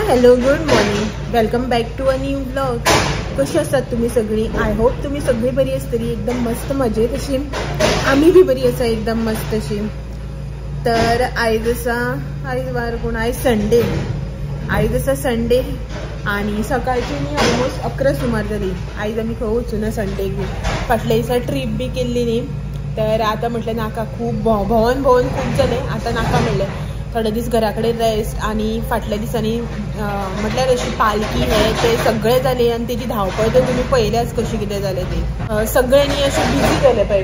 Hello good morning, welcome back to a new blog. कशी असतात तुम्ही सगळी? आय होप तुम्ही सगळी बरी असतली, एकदम मस्त मजेत अशी. आम्ही बी बरी असा एकदम मस्त अशी. तर आयज वार कोण? आयज संडे. आयज असा संडे आणि सकाळची मी ऑलमोस्ट 11 सुमार जाली. आयज आम्ही खंय वचूं ना संडेक. फाटल्या दिसा ट्रीप बी केल्ली न्ही, तर आता म्हटलें नाका, खूप भोंवन खूप जालें, आता नाका म्हणलें थोडे दीस घरा कडेन रेस्ट. आणि फाटल्या दिसांनी म्हटल्यार अशी पालकी हे ते सगळे जाले आणि तेजी धांवपळ तर तुम्ही पळयल्याच कशी कितें जालें ते. सगळ्यांनी अशे बिजी जाले पळय,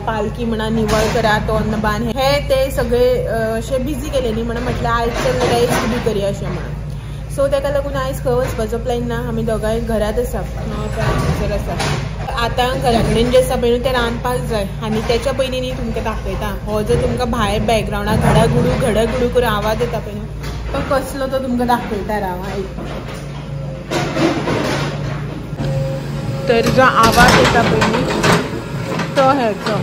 पालकी म्हणा, निवळ करा, तोंड बांद हे ते सगळे अशे बिजी गेले न्ही, म्हणून म्हटलें आयज चल रेस्ट बी करया अशें म्हणून. सो ताका लागून आयज खंय वचपाचो प्लॅन ना, आमी दोगांय घरात आसा, आसा. आता घरा कडेन जे आसा पळय ते रांदपाक जाय आनी त्याच्या पयलीं न्ही तुमकां दाखयता. हो जो तुमकां भायर बॅकग्रावंडाक घडाघुडू करून आवाज येता पळय न्हू, तो कसलो तो तुमकां दाखयता. राव तर जो आवाज येता पळय न्ही तो हेचो.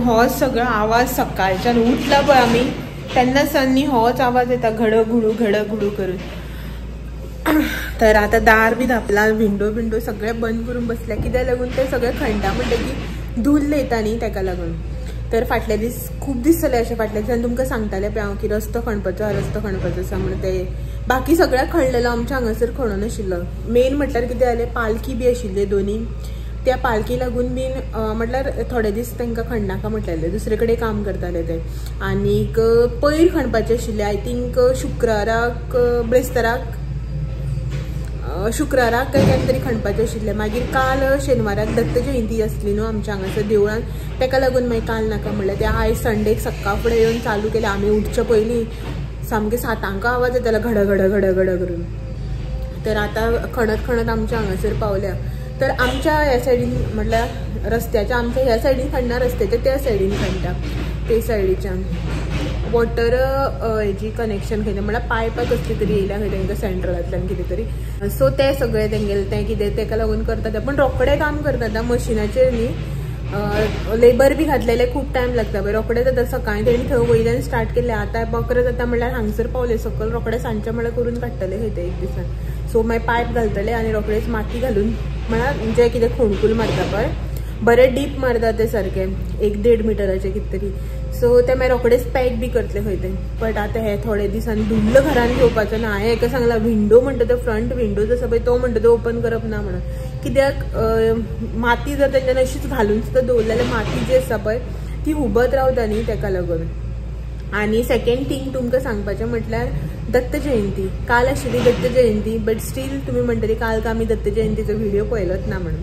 हो सगळो आवाज सकाळच्यान उठला पळय आमी तेन्ना सान्नी होच आवाज येता, घडघुडू करून. तर आता दार बी धापला, विंडो सगळे बंद करून बसल्या, कित्याक लागून ते सगळे खंडा म्हणटकी धूल येता न्ही ताका लागून. तर फाटले दीस खूब दीस जाले अशें, फाटल्या दिसान तुमकां सांगतालें पळय हांव की रस्तो खणपाचो आसा म्हणून. ते बाकी सगळ्याक खणलेलो, आमच्या हांगासर खणो नाशिल्लो. मेन म्हटल्यार कितें जालें, पालकी बी आशिल्ली दोनी, त्या पालकी लागून बीन म्हटल्यार थोडे दीस तांकां खणनाका म्हटलेले, दुसरे कडेन काम करताले ते. आनीक पयर खणपाचे आशिल्ले, आय थिंक शुक्राराक काय केन्ना तरी खणपाचे आशिल्ले. मागीर काल शेनवाराक दत्त जयंती आसली न्हू आमच्या हांगासर देवळान, ताका लागून मागीर काल नाका म्हणलें. ते आयज संडेक सकाळ फुडें येवन चालू केलें. आमी उठच्या पयलीं सामकें 7 आवाज येतालो घड करून. तर आतां खणत आमच्या हांगासर पावल्या. तर आमच्या ह्या सायडीन म्हटल्यार रस्त्याच्या आमच्या ह्या सायडीन खणना, रस्त्याच्या त्या सायडीन खणटा, ते सायडीच्यान वॉटर हेजी कनेक्शन खंय म्हळ्यार पायपां कसली तरी येयल्या खंय तांकां सेंट्रलांतल्यान कितें तरी. सो ते सगळे तेंगेले तें कितें ताका लागून करता ते, पण रोखडे काम करता मशिनाचेर न्ही. लेबर बी घातलेले खूब टायम लागता पळय, रोखडे जाता. सकाळीं तेणी थंय वयल्यान स्टार्ट केल्ले, आतां 11 जाता म्हणल्यार हांगसर पावले सकयल, रोखडे सांजचे म्हळ्यार करून काडटले खंय ते एक दिसान. सो मागीर पायप घालतले आनी रोखडेच माती घालून म्हळ्यार जे कितें खोणकूल मारता पळय, बरें डीप मारता ते सारके 1-1.5 मिटराचे कितें तरी. सो ते मागीर रोखडेच पॅक बी करतले खंय ते. बट आतां हे थोडे दिसांनी धुल्ल घरान घेवपाचो ना. हांवें हेका सांगला विंडो म्हणटा तो फ्रंट विंडो जो आसा पळय तो म्हणटा तो ओपन करप ना म्हणून. कित्याक माती जर तेंच्यानी अशीच घालून सुद्दां दवरली जाल्यार माती जी आसा पळय ती हुबत रावता न्ही, ताका लागून. आनी सेकंड थिंग तुमकां सांगपाचें म्हटल्यार दत्त जयंती काल आशिल्ली दत्त जयंती, बट स्टील तुमी म्हणटली काल आमी दत्त जयंतीचो व्हिडिओ पळयलोच ना म्हणून.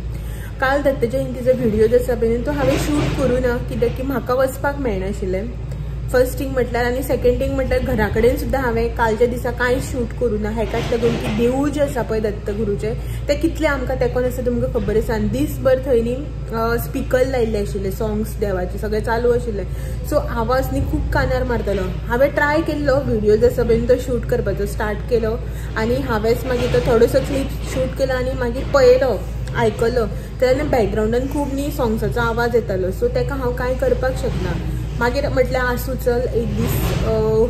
काल दत्त जयंतीचो व्हिडिओ जो आसा पळय तो हांवें शूट करूं ना, कित्याक की म्हाका वचपाक मेळनाशिल्लें फर्स्ट थिंग म्हटल्यार. आनी सेकंड थिंग म्हटल्यार घरा कडेन सुद्दां हांवें कालच्या दिसा कांयच शूट करूं ना, हेकाच लागून की देवूळ जें आसा पळय दत्त गुरूचें तें कितलें आमकां तेंकोन आसा तुमकां खबर आसा. आनी दिसभर थंय न्ही स्पिकर लायिल्ले आशिल्ले, सॉंग्स देवाचे सगळें चालू आशिल्लें. सो आवाज न्ही खूब कानार मारतालो. हांवें ट्राय केल्लो व्हिडिओ जो आसा पळय तो शूट करपाचो स्टार्ट केलो, आनी हांवेंच मागीर तो थोडोसो क्लिप शूट केलो आनी मागीर पळयलो, आयकलो. तेन्ना बॅकग्रावंडान खूब न्ही सॉंग्साचो आवाज येतालो. सो ताका हांव कांय करपाक शकना. मागीर म्हटल्यार आसूं चल एक दीस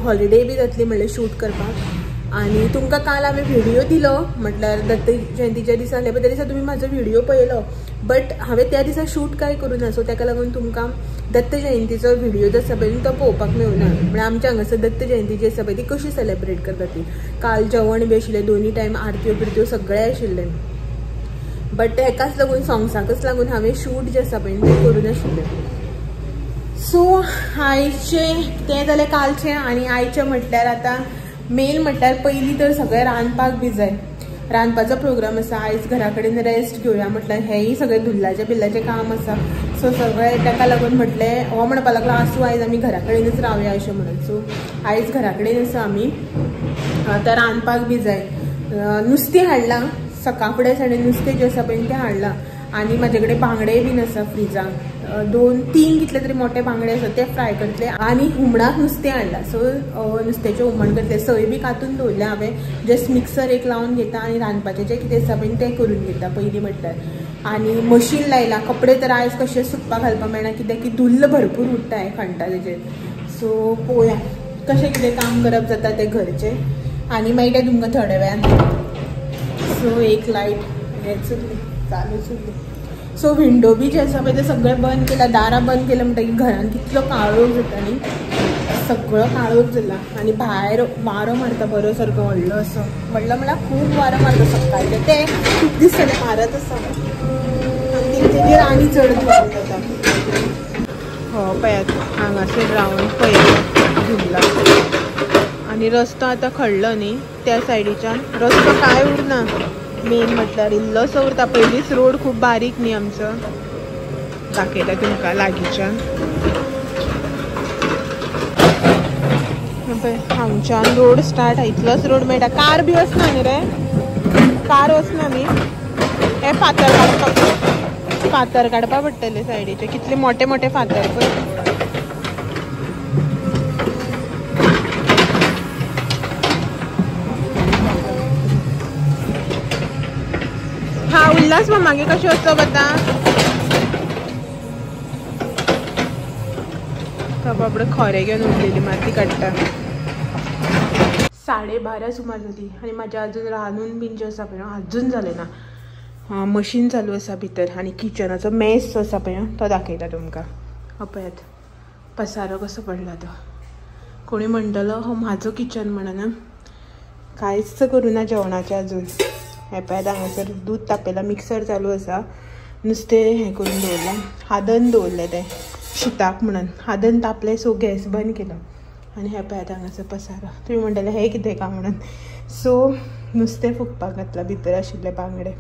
हॉलिडे बी जातली म्हणलें शूट करपाक. आनी तुमकां काल हांवें व्हिडिओ दिलो, म्हटल्यार दत्त जयंतीच्या दिसा आसले पळय त्या दिसा तुमी म्हाजो व्हिडिओ पळयलो, बट हांवें त्या दिसा शूट कांय करूं ना. सो ताका लागून तुमकां दत्त जयंतीचो व्हिडिओ जो आसा पळय तो पळोवपाक मेळूना. म्हळ्यार आमच्या हांगासर दत्त जयंती जी आसा पळय ती कशी सेलेब्रेट करता ती. काल जेवण बी आशिल्लें, दोनी टायम आरत्यो बिरत्यो सगळें आशिल्लें, बट हेकाच लागून सॉंग्साकच लागून हांवें शूट जें आसा पळय तें करूं नाशिल्लें. सो आयचें तें जालें कालचें. आनी आयचें म्हटल्यार आतां मेन म्हटल्यार पयलीं तर सगळें रांदपाक बी जाय. रांदपाचो प्रोग्राम आसा आयज, घरा कडेन रेस्ट घेवया म्हटल्यार हेंय सगळें धुल्लाचें काम आसा. सो सगळें ताका लागून म्हटलें हो म्हणपाक लागलो आसूं आयज आमी घरा कडेनच रावया अशें म्हणून. सो आयज घरा कडेन आसा आमी. आतां रांदपाक बी जाय. नुस्तें हाडलां सकाळ फुडें साडे नुस्तें जें आसा पळय तें हाडलां. आणि माझ्याकडे बांगडे बीन आसा फ्रिजान 2-3 कितले तरी मोठे बांगडे आसात ते फ्राय करतले आणि हुमणाक नुस्तें हाडला सो नुस्त्याचें हुमण करतले सय बी कातून दवरले हांवें जस्ट मिक्सर एक लावन घेता आणि रांदपाचें जें कितें आसा पळय तें करून घेता पयलीं म्हटल्यार आणि मशीन लायला कपडे तर आयज कशे सुकपाक घालपाक मेळना कित्याक की धुल्ल भरपूर उरता हें खणटा तेजेर सो पळोवया कशें कितें काम करप जाता तें घरचें आणि मागीर तें तुमकां थोड्या वेळान सो एक लायट हें चुल्ली चालू चुल्ली सो विंडो बी जे आसा पळय ते सगळें बंद केला दारां बंद केलें म्हणटकीर घरान कितलो काळोख जाता न्ही सगळो काळोख जाला आणि भायर वारो मारता बरो सारको व्हडलो असो व्हडलो म्हळ्यार खूब वारो मारता सकाळचें ते खूब दीस जाले मारत आसा आनी तेजेर आनी चड गरम जाता हो पळयात हांगासर रावन पळयता झुल्ला आणि रस्तो आतां खडलो न्ही त्या सायडीच्यान रस्तो कांय उरना मेन म्हटल्यार इल्लोसो उरता पयलींच रोड खूब बारीक न्ही आमचो दाखयता तुमकां लागींच्यान हांगच्यान रोड स्टार्ट इतलोच रोड मेळटा कार बी वचना न्ही रे कार वचना न्ही हे फातर काडपा पडटले सायडीचे कितले मोठे मोठे फातर पळय हा उल्हास मग मागे कशी वचप आता बाबडे खोरे घेवन उरलेली माती काडटा 12:30 सुमार जाली आणि माझ्या अजून रांदून बीन जे आसा पळय अजून जालें ना मशीन चालू आसा भितर आणि किचनाचो मेस जो आसा पळय तो दाखयता तुमकां पळयात पसारो कसो पडला तो कोणी म्हणटलो हो म्हाजो किचन म्हणून कांयच करूना जेवणाचें अजून हे पळयात हांगासर दूध तापयला मिक्सर चालू आसा नुस्तें हें करून दवरलां हादन दवरलें तें शिताक म्हणून हादन तापलें सो गॅस बंद केलो आणि हे पळयात हांगासर पसारो तुमी म्हणटले हे कितें काय म्हणून सो नुस्तें फुगपाक घातलां भितर आशिल्ले बांगडे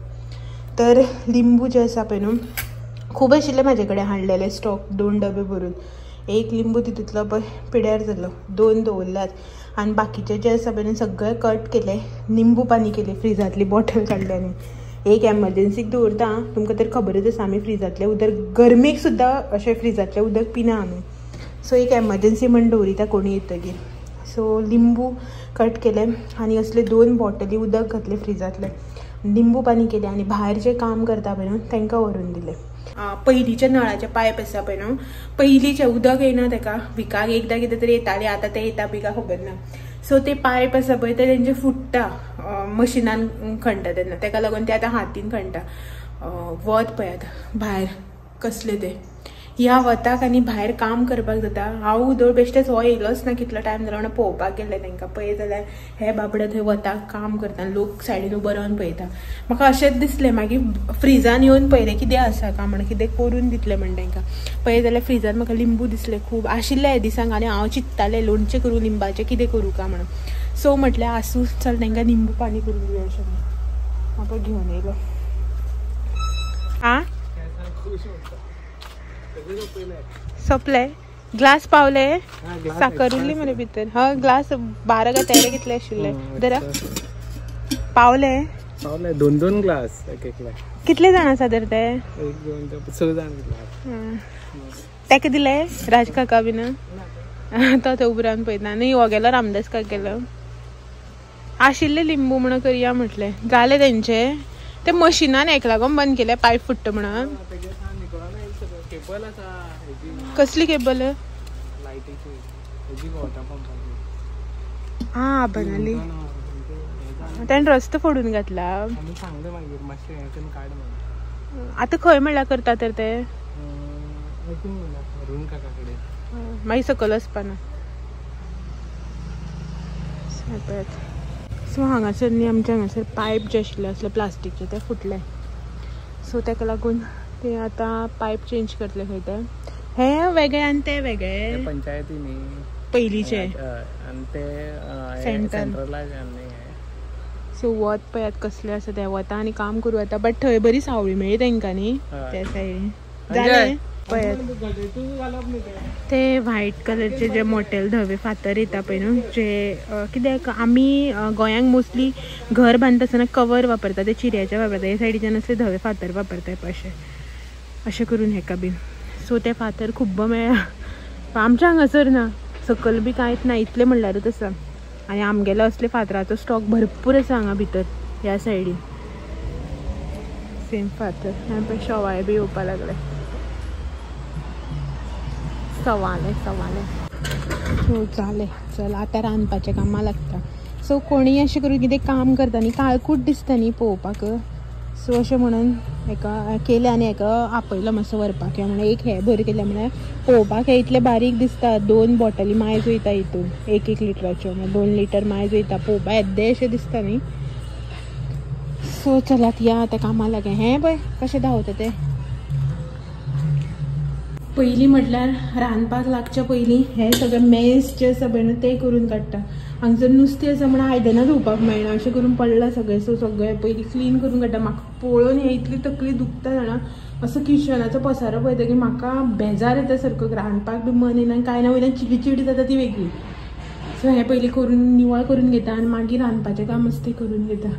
तर लिंबू जे आसा पळय न्हू खूब आशिल्ले म्हाजे कडेन हाडलेले स्टॉक 2 डबे भरून एक लिंबू तितूंतलो पळय पिड्यार जालो 2 दवरल्यात आणि बाकीचे जे आसा पळय सगळे कट केले निंबू पाणी केले फ्रिजांतली बॉटल काडली आनी एक एमर्जन्सीक दवरता तुमकां तर खबरच आसा आमी फ्रिजांतलें उदक गरमेक सुद्दां अशें फ्रिजांतलें उदक पिना आमी सो एक एमर्जन्सी म्हण दवरिता कोणी येतकीर सो लिंबू कट केले आणि असले 2 बॉटली उदक घातले फ्रिजांतले लिंबू पाणी केले आणि भायर जे काम करता पळय न्हू तांकां व्हरून दिले पयलींचे नळाचे पायप आसा पळय न्हू पयलींचे उदक येना ताका विकाक एकदां कितें तरी येतालें आतां तें येता बी काय खबर ना सो ते पायप आसा पळय ते तेंचे फुट्टा मशिनान खणटा तेन्ना ताका लागून ते आतां हातीन खणटा वत पळयात भायर कसले ते ह्या वताक आनी भायर काम करपाक जाता हांव उदळ बेश्टेच हो येयलोच ना कितलो टायम जालो म्हणून पळोवपाक गेलें तांकां पळय जाल्यार हे बाबडे थंय वताक काम करता लोक सायडीन उबो रावन पळयता म्हाका अशेंच दिसलें मागीर फ्रिजान येवन पळयलें कितें आसा काय म्हणून कितें करून दितलें म्हण तांकां पळय जाल्यार फ्रिजान म्हाका लिंबू दिसले खूब आशिल्ले हे दिसांक आनी हांव चिंत्तालें लोणचें करूं लिंबाचें कितें करूं काय म्हणून सो म्हटल्यार आसूं चल तांकां लिंबू पाणी करून दिवया अशें म्हाका घेवन येयलो आं सोपले ग्लास पावले साखर उरली मरे भितर हा ग्लास 12 काय 13 कितले आशिल्ले जरा पावले 2 ग्लास एक कितले जाण आसा तर ते 1 2 3 4 जाण ताका दिले राज काका बीन तो थंय उबो रावन पळयता न्ही हो गेलो रामदास काका गेलो आशिल्ले लिंबू म्हणून करया म्हटलें जालें तेंचे ते मशिनान एक लागून बंद केले पायप फुट्ट म्हणून कसली केबल हा बनाली त्यान रस्तो फोडून घातला आता खंय म्हणल्यार करता तर ते मागीर सकयल वचपाना सो हांगासर न्ही आमच्या हांगासर पायप जे आशिल्ले असले प्लास्टीकचे ते फुटले सो ताका लागून ते आतां पायप चेंज करतले खंय ते हे वेगळे आनी ते वेगळे पंचायतीनी पयलींचे आनी ते सेंट्रलायज सो वत पळयात कसले आसा ते वता आनी काम करूं येता बट थंय बरी सावळी मेळ्ळी तांकां न्ही त्या सायडीन जालें ते व्हाईट कलरचे जे मोठे धवे फातर येता पळय न्हू जे कित्याक आमी गोंयांक मोस्टली घर बांदता आसतना कवर वापरता ते चिऱ्याचे वापरता हे सायडीच्यान असले धवे फातर वापरता अशें करून हेका बीन सो ते फातर खूब मेळ्ळा आमच्या हांगासर ना सकल बी कांयच ना इतले म्हणल्यारूच आसा आनी आमगेलो असले फातराचो स्टॉक भरपूर आसा हांगा भितर ह्या सायडीन सेम फातर हांवें शवाळे बी येवपा लागले सवाले सो जालें चल आतां रांदपाचें कामां लागता सो कोणीय अशें करून कितें काम करता न्ही काळकूट दिसता न्ही पळोवपाक सो अशें म्हणून हेका केलें आनी हेका आपयलो मातसो व्हरपाक म्हणून एक हे भर केलें म्हळ्यार पळोवपाक हे इतले बारीक दिसता 2 बॉटली मायज वयता हितून 1 लिटराच्यो 2 लिटर मायज वयता पळोवपाक येद्दे अशें दिसता न्ही सो चलात या त्या कामां लागें हें पळय कशें धांवता तें पयलीं म्हटल्यार रांदपाक लागच्या पयलीं हे सगळें मेस जे आसा पळय ते करून काडटा हांगसर नुस्तें आसा म्हण आयदनां धुवपाक मेळना अशें करून पडलां सगळें सो सगळें पयलीं क्लीन करून काडटा म्हाका पळोवन हे इतली तकली दुखता जाणा असो किचनाचो पसारो पळयतकीर म्हाका बेजार येता सारको रांदपाक बी मन येना कांय ना वयल्यान चिडी जाता ती वेगळी सो हें पयलीं करून निवळ करून घेता आनी मागीर रांदपाचें काम आसा तें करून घेता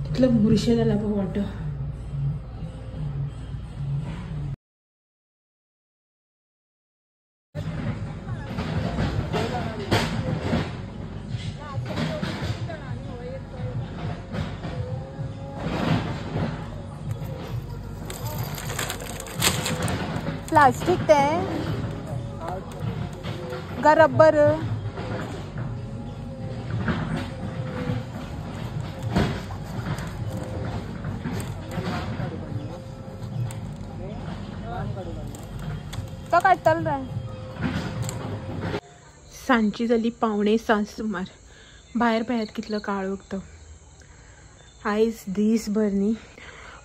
कितलो बुरशें जाला पळय वाटो प्लास्टिक ते का रबर तो काडटलो रे सांजची जाली 5:45 सुमार भायर पळयात कितलो काळ उगतो आयज दीसभर न्ही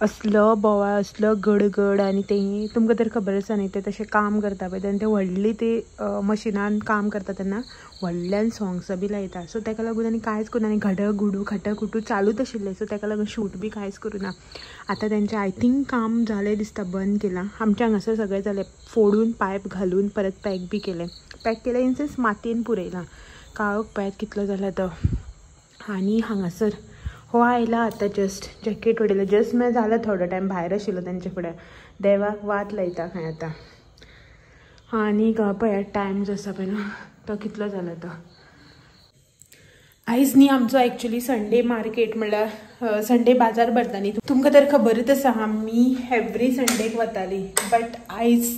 असलो बोवाळ असलो गडगड आनी ते तुमकां तर खबर आसा न्ही ते तशें काम करता पळय तेन्ना ते व्हडली ते मशिनान काम करता तेन्ना व्हडल्यान सॉंग्स बी लायता सो ताका लागून आनी कांयच करूना आनी घड गुडू खटाखुटू चालूच आशिल्लें सो ताका लागून शूट बी कांयच करूना आतां तेंचें आय थिंक काम जालें दिसता बंद केलां आमच्या हांगासर सगळें जालें फोडून पायप घालून परत पॅक केलें इन सेन्स मातयेन पुरयलां काळोख पळयात कितलो जाला तो आनी हांगासर हो आयला आतां जस्ट जॅकेट उडयलें जस्ट म्हळ्यार जालो थोडो टायम भायर आशिल्लो तेंचे फुडें देवाक वात लायता खंय आतां आनी पळयात टायम जो आसा पळय न्हू तो कितलो जाला तो आयज न्ही आमचो एक्चुअली संडे मार्केट म्हणल्यार संडे बाजार भरता न्ही तुमकां तर खबरूच आसा आमी एवरी संडेक वतालीं बट आयज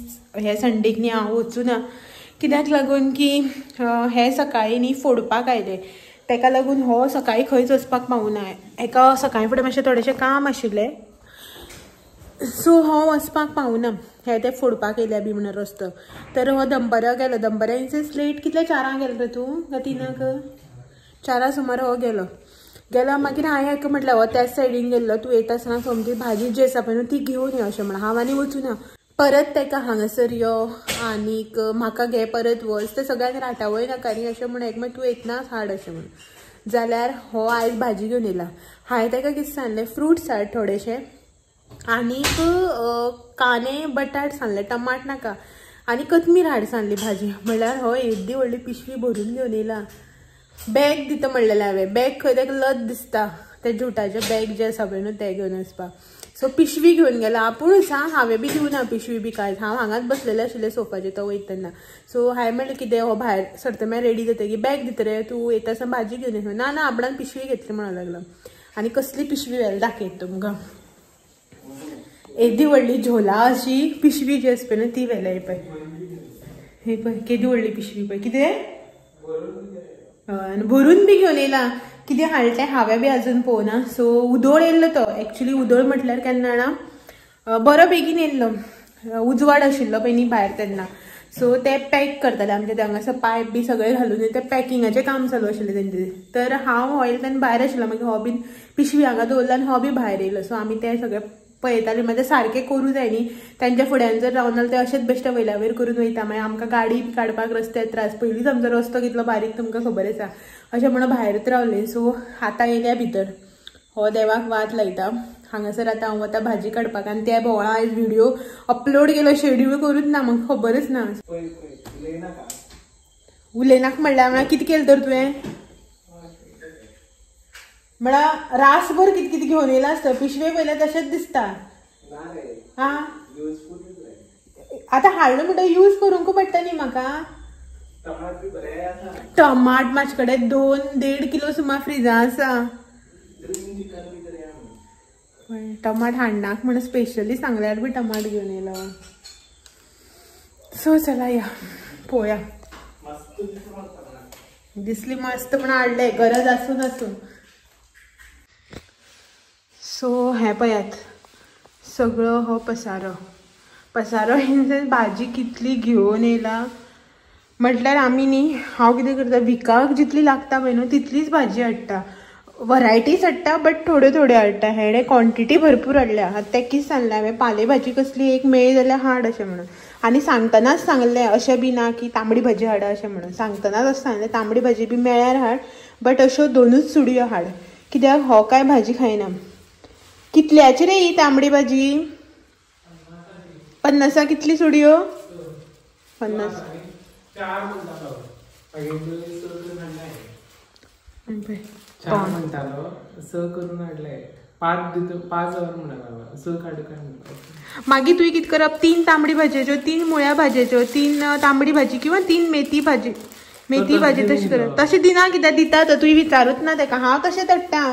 हे संडेक न्ही हांव वचूना कित्याक लागून की हे सकाळीं न्ही फोडपाक आयले ताका लागून हो सकाळीं खंयच वचपाक पावूना हेका सकाळीं फुडें मातशें थोडेंशें काम आशिल्लें सो हो वचपाक पावूना हे ते फोडपाक येयल्या बी म्हणून रस्तो तर हो दनपारां गेलो दनपारां इन सेन्स लेट कितले 4 गेलो रे तूं काय 3 4 सुमार हो गेलो मागीर हांवें हेका म्हटलें हो त्याच सायडीन गेल्लो तूं येता आसतना समजी भाजी जी आसा पळय न्हू ती घेवन यो अशें म्हणून हांव आनी वचूना परत ताका हांगासर यो आनीक म्हाका घे परत वच ते सगळ्यांक राटावय नाका न्ही अशें म्हणून मागीर तूं येतनाच हाड अशें म्हणून जाल्यार हो आयज भाजी घेवन येयला हांवें ताका कितें सांगलें फ्रुट्स हाड थोडेशे आनीक कांदे बटाट सांगले टमाट नाका आनी कोथमीर हाड सांगली भाजी म्हणल्यार हो येद्दी व्हडली पिशवी भरून घेवन येयला बॅग दिता म्हणलेलें हांवें बॅग खंय ताका लज दिसता ते जुटाचे बॅग जे आसा पळय न्हू ते घेवन वचपाक सो पिशवी घेवन गेला आपुणूच हांवें बी दिवना पिशवी बी कांयच हांव हांगाच बसलेलें आशिल्लें सोफाचेर तो वयतना सो हांवें म्हणलें कितें हो भायर सरता मागीर रेडी जातकीर बॅग दिता रे तूं येता आसतना भाजी घेवन येता ना ना आपणान पिशवी घेतली म्हणूंक लागलो आनी कसली पिशवी व्हेला दाखयता तुमकां एदी व्हडली झोला अशी पिशवी जी आसा पळय न्हू ती व्हेल्या हे पळय केदी व्हडली पिशवी पळय कितें भरून बी घेवन येयला कितें हाडलें हांवें बी आजून पळोवना सो उदोळ येयल्लो तो एक्चुअली उदोळ म्हटल्यार केन्ना ना बरो बेगीन येयल्लो उजवाड आशिल्लो पळय न्ही भायर तेन्ना सो ते पॅक करताले आमचे हांगासर पायप बी सगळें घालून ते पॅकिंगाचें काम चालू आशिल्लें तेंचें तर हांव हो येयला तेन्ना भायर आशिल्लो मागीर हो बीन पिशवी हांगा दवरला आनी हो बी भायर येयलो सो आमी ते सगळें पळयतालीं मागीर सारकें करूं जाय न्ही तांच्या फुड्यान जर रावना जाल्यार ते अशेंच बेश्टे वयल्या वयर करून वयता मागीर आमकां गाडी काडपाक रस्त्यार त्रास पयलींच आमचो रस्तो कितलो बारीक तुमकां खबर आसा अशें म्हणून भायरच रावलें सो आतां येयल्या भितर हो देवाक वात लायता हांगासर आतां हांव वता भाजी काडपाक आनी त्या बोवाळा आयज व्हिडिओ अपलोड केलो शेड्यूल करूच ना म्हाका खबरच ना उलयनाका म्हणल्यार कितें केलें तर तुवें म्हळ्यार रासभर कितें कितें घेवन येयला आसता पिशवे पयले तशेंच दिसता हा आतां हाडलो म्हणटा यूज करूंक पडटा न्ही म्हाका टमाट म्हाजे कडेन 2-1.5 किलो सुमार फ्रिजा आसा टमाट हाडनाक म्हणून स्पेशली सांगल्यार बी टमाट घेवन येयला सो चला या पळोवया दिसली मस्त पण हाडले गरज आसून आसून सो हे पळयात सगळो हो पसारो इन भाजी कितली घेवन येयला म्हटल्यार आमी न्ही हांव कितें करता विकाक जितली लागता पळय न्हू तितलीच भाजी हाडटा वरायटीज हाडटा बट थोड्यो हाडटा हेडे क्वॉन्टिटी भरपूर हाडल्या आतां तें सांगलें हांवें पाले भाजी कसली एक मेळ्ळी जाल्यार हाड अशें म्हणून आनी सांगतनाच सांगलें अशें बी ना की तांबडी भाजी हाडा अशें म्हणून सांगतनाच अशें सांगलें तांबडी भाजी बी मेळ्यार हाड बट अश्यो 2च चुडयो हाड कित्याक हो काय भाजी खायना कितल्याची रे ही तांबडी भाजी 50 कितली चुडयो 50 मागीर तुवें कितें करप 3 तांबडी भाजयेच्यो 3 मुळ्या भाजयेच्यो 3 तांबडी भाजी किंवा 3 मेथी भाजी तशी करप तशें दिना कित्याक दिता तर तुवें विचारूच ना ताका हांव तशें धाडटा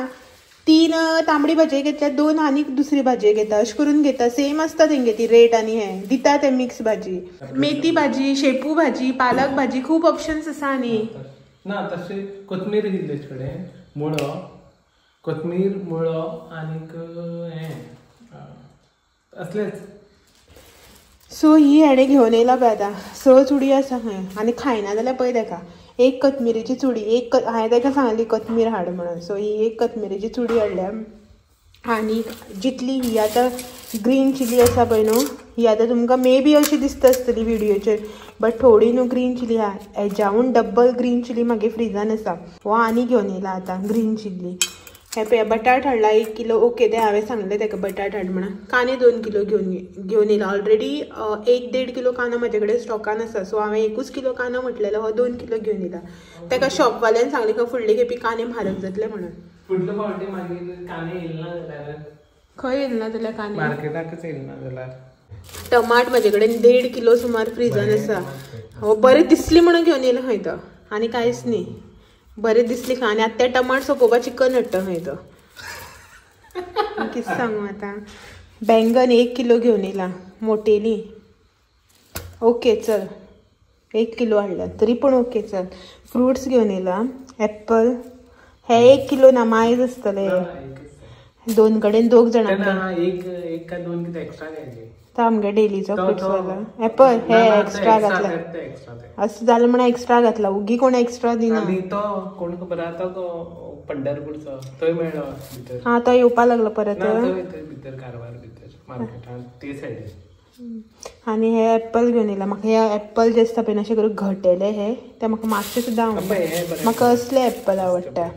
3 तांबडी भाजये घेतल्या 2 आनी दुसरी भाजी घेता अशें करून घेता सेम आसता तेंगे ती रेट आनी हे दिता ते मिक्स भाजी मेथी भाजी शेपू भाजी पालक भाजी खूब ऑप्शन्स आसा न्ही ना तशें कोथमीर घेतले कडेन मुळो कोथमीर मुळो आनीक हे असलेच सो ही हेडे घेवन येयला पळय आतां 6 चुडी आसा खंय आनी खायना जाल्यार पळय ताका एक कोथमिरेची चुडी हांवें ताका सांगली कोथमीर हाड म्हणून सो ही एक कोथमिरेची चुडी हाडल्या आनी जितली ही आतां ग्रीन चिली आसा पळय न्हू ही आतां तुमकां मे बी अशी दिसता आसतली व्हिडिओचेर बट थोडी न्हू ग्रीन चिली आहा हेज्याहून डब्बल ग्रीन चिली मागे फ्रिजान आसा हो आनी घेवन येयला आतां ग्रीन चिली हे पळय बटाट हाडला 1 किलो ओके ते हांवें सांगलें ताका बटाट हाड म्हणून कांदे 2 किलो घेवन येयला ऑलरेडी 1-1.5 किलो कांदो म्हाजे कडेन स्टॉकान आसा सो हांवें 1 किलो कांदो म्हटलेलो हो 2 किलो घेवन येयला ताका शॉपवाल्यान सांगलें की फुडले खेपी कांदे म्हारग जातले म्हणून फुडले फावटी मागीर कांदे येयना जाल्यार खंय येयना जाल्यार कांदे मार्केटाकच येयना जाल्यार टमाट म्हाजे कडेन 1.5 किलो सुमार फ्रिजान आसा हो बरें दिसली म्हणून घेवन येयला खंय तो आनी कांयच न्ही बरें दिसली खा आनी आतां ते टमाट सोपोवपा चिकन हाडटा खंय तो कितें सांगू आतां बैंगन 1 किलो घेवन येयला मोटेली ओके चल 1 किलो हाडल्या तरी पूण ओके चल फ्रुट्स घेवन येयला एप्पल हे 1 किलो ना मायज आसतले 2 कडेन 2 जाणांक एक का 2 कितें एक्स्ट्रा घ्यायचे तो आमगे डेलीचो फ्रुट्स वाला एप्पल हे एक्स्ट्रा घातला असं जालें म्हणून एक्स्ट्रा घातला उगी कोण एक्स्ट्रा दिना आनी तो कोण खबर आहा तो पंढरपूरचो थंय मेळ्ळो भितर हा तो येवपा लागलो परत भितर कारवार भितर मार्केटान ते सायडीन आनी हे एप्पल घेवन येयला म्हाका हे एप्पल जे आसता पळय अशें करून घटेले हे ते म्हाका मातशे सुद्दां म्हाका असले एप्पल आवडटा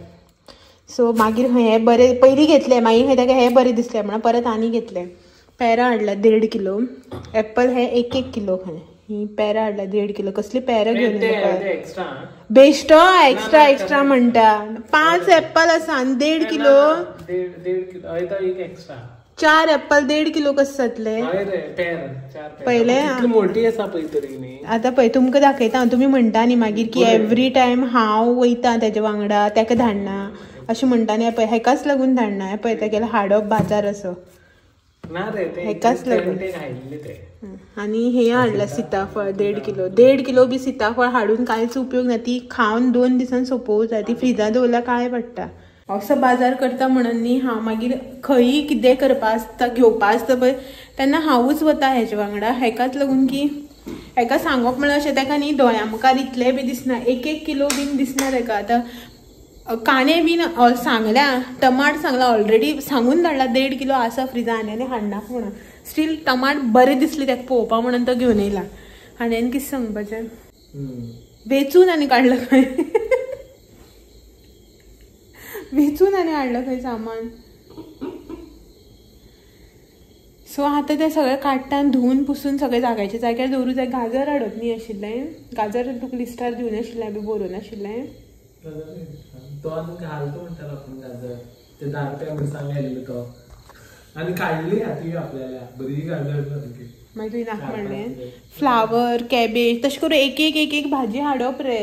सो मागीर हे बरे पयलीं घेतले मागीर खंय ताका हे बरे दिसले म्हणून परत आनी घेतले पेरां हाडल्या 1.5 किलो एप्पल हे 1 किलो खंय ही पेरां हाडल्या 1.5 किलो कसली पेरां घेवन येयला बेश्टो एक्स्ट्रा म्हणटा 5 एप्पल आसा आनी 1.5 किलो 1.5 एक्स्ट्रा 4 एप्पल 1.5 किलो कशे जातले पहिले मोठी आसा पळय तरी न्ही आतां पळय तुमकां दाखयता तुमी म्हणटा न्ही मागीर की एवरी टायम हांव वयता तेजे वांगडा ताका धाडना अशें म्हणटा न्ही पळय हेकाच लागून धाडना हे पळय तेगेलो हाडप बाजार असो हेकाच लागून आनी हे हाडला सीताफळ 1.5 किलो बी सीताफळ हाडून कांयच उपयोग ना ती खावन 2 दिसान सोंपोवं जाय ती फ्रिजांत दवरल्यार काळें पडटा असो बाजार करता म्हणून न्ही हांव मागीर खंयी कितें करपा आसता घेवपा आसता पळय तेन्ना हांवूच वता हेजे वांगडा हेकाच लागून की हेका सांगप म्हणल्यार अशें ताका न्ही दोळ्या मुखार इतलें बी दिसना 1 किलो बीन दिसना ताका आतां कांदे बीन सांगल्या टमाट सांगला ऑलरेडी सांगून धाडला 1.5 किलो आसा फ्रिजान आनी हाडनाका म्हणून स्टील टमाट बरें दिसले ताका पळोवपा म्हणून तो घेवन येयला हांवें कितें सांगपाचें वेचून आनी काडला खंय वेचून आनी हाडला खंय सामान सो आता ते सगळें काडटा धुवन पुसून सगळे जाग्याचे जाग्यार दवरूं जाय. गाजर हाडप न्ही आशिल्लें, गाजर तुका लिस्टार दिवन आशिल्लें बी बरोवन आशिल्लें. तो आजून घालतो म्हणटालो आपण गाजर, ते 10 रुपया मिरसांग घालिल्लो तो आनी काडली हाती आपल्याला बरी गाजर सारकी. मागीर तुवें नाका म्हणलें फ्लावर कॅबेज तशें करून एक एक भाजी हाडप रे.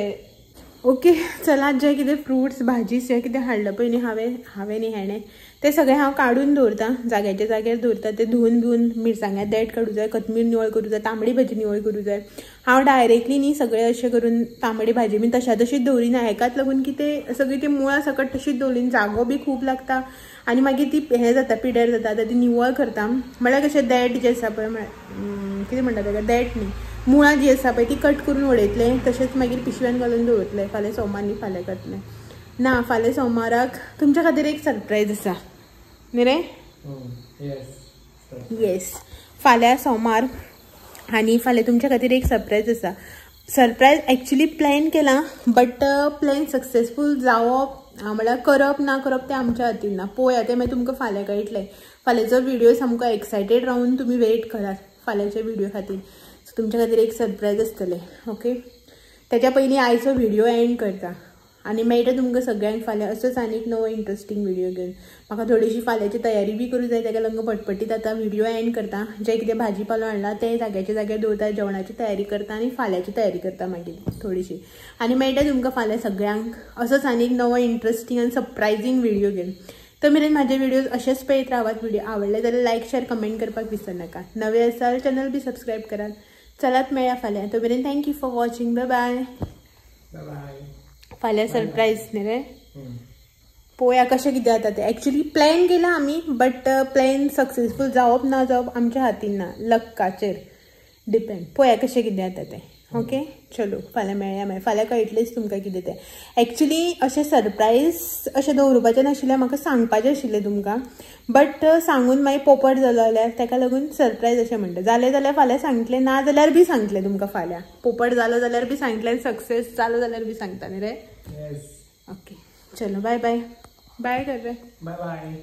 ओके चला, जे कितें फ्रुट्स भाजी जे कितें हाडलं पळय न्ही हांवें न्ही हेणें ते सगळें हांव काडून दवरतां, जाग्याच्या जाग्यार दवरतां. ते धुवन बिवन मिरसांग्या देठ काडूं जाय, कोथमीर निवळ करूं जाय, तांबडी भाजी निवळ करूं जाय. हांव डायरेक्टली न्ही सगळें अशें करून तांबडी भाजी बीन तशीच दवरिना. हेकाच लागून की ते सगळी ती मुळां सकट तशीच दवरली जागो बी खूब लागता आनी मागीर ती हें जाता पिड्यार जाता. आतां ती निवळ करता म्हळ्यार कशें देठ जें आसा पळय कितें म्हणटा ताका देठ न्ही मुळां जी आसा पळय ती कट करून उडयतले, तशेंच मागीर पिशव्यान घालून दवरतले. फाल्यां सोमार न्ही फाल्यां करतलें ना. फाल्यां सोमाराक तुमच्या खातीर एक सरप्रायज आसा न्ही रे. येस फाल्यां सोमार आनी फाल्यां तुमच्या खातीर एक सरप्रायज आसा. सरप्रायज एक्चुली प्लॅन केला बट प्लॅन सक्सेसफूल जावप म्हळ्यार करप ना करप तें आमच्या हातीन ना. पळोवया तें मागीर तुमकां फाल्यां कळटलें. फाल्यांचो व्हिडिओ सामको एक्सायटेड रावन तुमी वेट करात फाल्यांच्या व्हिडिओ खातीर. सो तुमच्या खातीर एक सरप्रायज आसतलें. ओके तेच्या पयलीं आयचो व्हिडिओ एंड करता आनी मेळटा तुमकां सगळ्यांक फाल्यां असोच आनी एक नवो इंट्रस्टींग व्हिडिओ घेवन. म्हाका थोडीशी फाल्यांची तयारी बी करूं जाय, ताका लागून पटपटीत आतां व्हिडिओ एंड करता. जे कितें भाजी पालो हाडला ते जाग्याच्या जाग्यार दवरता, जेवणाची तयारी करता आनी फाल्यांची तयारी करता मागीर थोडीशी. आनी मेळटा तुमकां फाल्यां सगळ्यांक असोच आनी एक नवो इंट्रस्टींग आनी सरप्रायझींग व्हिडिओ घेवन. तो मेरेन म्हाजे व्हिडिओज अशेच पळयत रावात. व्हिडिओ आवडले जाल्यार लायक शेअर कमेंट करपाक विसर नाका. नवे आसात चॅनल बी सबस्क्रायब करात. चलात मेळया फाल्यां. तो मेरेन thank you for watching. Bye bye. फाल्यां सरप्रायज न्ही रे. पळोवया कशें कितें जाता तें. एक्चुली प्लॅन केला आमी बट प्लॅन सक्सेसफूल जावप ना जावप आमच्या हातीन ना, लक्काचेर डिपेंड. पळोवया कशें कितें जाता तें. ओके चलो फाल्यां मेळया. मागीर फाल्यां कळटलेंच तुमकां कितें तें. एक्चुली अशें सरप्रायज अशें दवरुपाचें नाशिल्लें, म्हाका सांगपाचें आशिल्लें तुमकां बट सांगून मागीर पोपट जालो जाल्यार ताका लागून सरप्रायज अशें म्हणटा. जालें जाल्यार फाल्यां सांगतलें, ना जाल्यार बी सांगतलें तुमकां फाल्यां. पोपट जालो जाल्यार बी सांगतलें, सक्सेस जालो जाल्यार बी सांगता न्ही रे. ओके चलो बाय बाय. बाय कर रे. Bye bye.